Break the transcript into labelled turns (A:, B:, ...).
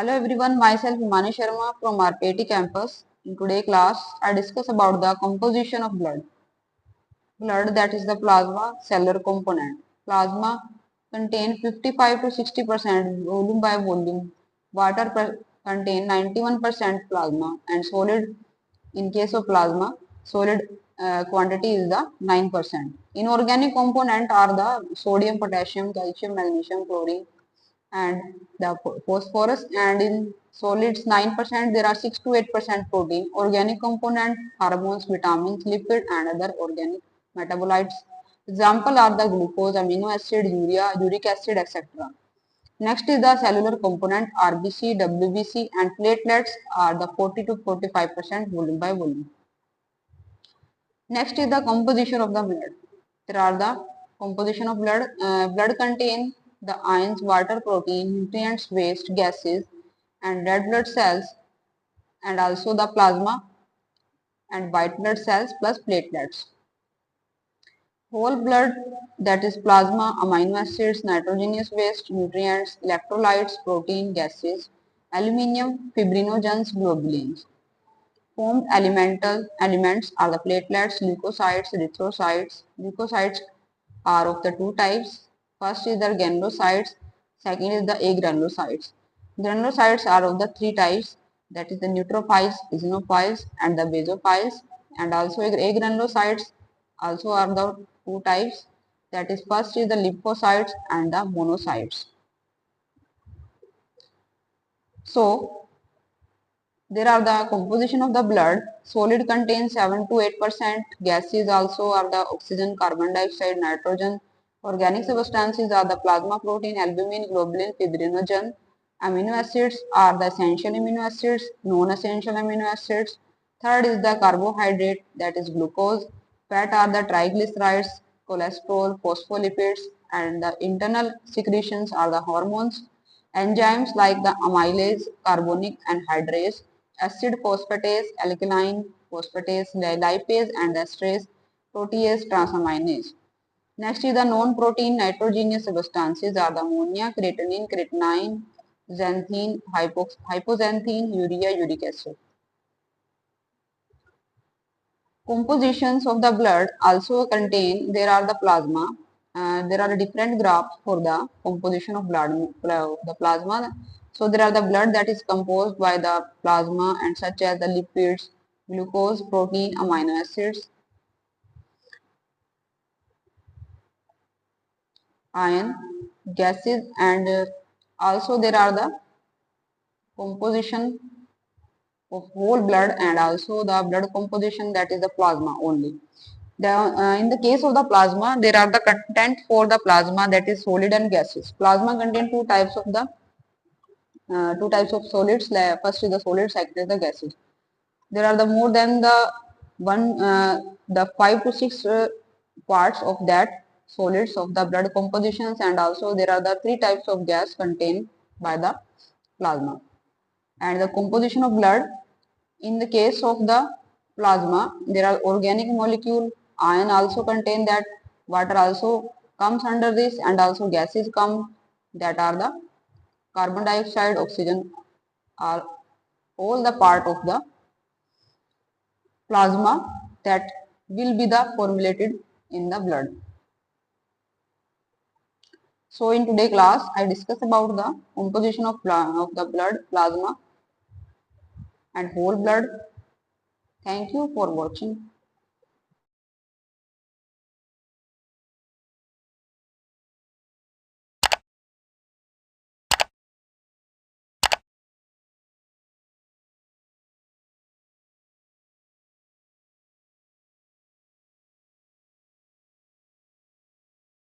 A: Hello everyone, myself Himani Sharma from RPIT campus. In today's class, I discuss about the composition of blood. Blood, that is the plasma cellular component. Plasma contain 55 to 60% volume by volume. Water contain 91% plasma and solid. In case of plasma, solid quantity is the 9%. Inorganic component are the sodium, potassium, calcium, magnesium, chlorine, and the phosphorus, and in solids 9% there are 6 to 8% protein, organic component, hormones, vitamins, lipid and other organic metabolites. Example are the glucose, amino acid, urea, uric acid, etc. Next is the cellular component, RBC, WBC and platelets are the 40 to 45% volume by volume. Next is the composition of the blood. There are the composition of blood. Blood contain the ions, water, protein, nutrients, waste, gases, and red blood cells, and also the plasma and white blood cells plus platelets. Whole blood, that is plasma, amino acids, nitrogenous waste, nutrients, electrolytes, protein, gases, aluminium, fibrinogens, globulins. Formed elemental elements are the platelets, leukocytes, erythrocytes. Leukocytes are of the two types. First is the granulocytes, second is the agranulocytes. Granulocytes are of the three types, that is the neutrophils, eosinophiles and the basophiles, and also agranulocytes also are the two types, that is first is the lymphocytes and the monocytes. So there are the composition of the blood. Solid contains 7 to 8%. Gases also are the oxygen, carbon dioxide, nitrogen. Organic substances are the plasma, protein, albumin, globulin, fibrinogen. Amino acids are the essential amino acids, non-essential amino acids. Third is the carbohydrate, that is glucose. Fat are the triglycerides, cholesterol, phospholipids, and the internal secretions are the hormones. Enzymes like the amylase, carbonic anhydrase, acid phosphatase, alkaline phosphatase, lipase and esterase, protease, transaminase. Next is the non-protein nitrogenous substances are the ammonia, creatinine, creatinine, xanthine, hypoxanthine, urea, uric acid. Compositions of the blood also contain, there are the plasma. There are different graphs for the composition of blood, the plasma. So there are the blood that is composed by the plasma and such as the lipids, glucose, protein, amino acids, iron, gases, and also there are the composition of whole blood and also the blood composition, that is the plasma only. In the case of the plasma, there are the content for the plasma, that is solid and gases. Plasma contain two types of solids. First is the solid, second is the gases. There are the more than the 5 to 6 parts of that solids of the blood compositions, and also there are the three types of gas contained by the plasma. And the composition of blood, in the case of the plasma, there are organic molecule, iron also contain that, water also comes under this, and also gases come, that are the carbon dioxide, oxygen, are all the part of the plasma that will be the formulated in the blood. So in today's class, I discuss about the composition of the blood, plasma and whole blood. Thank you for watching.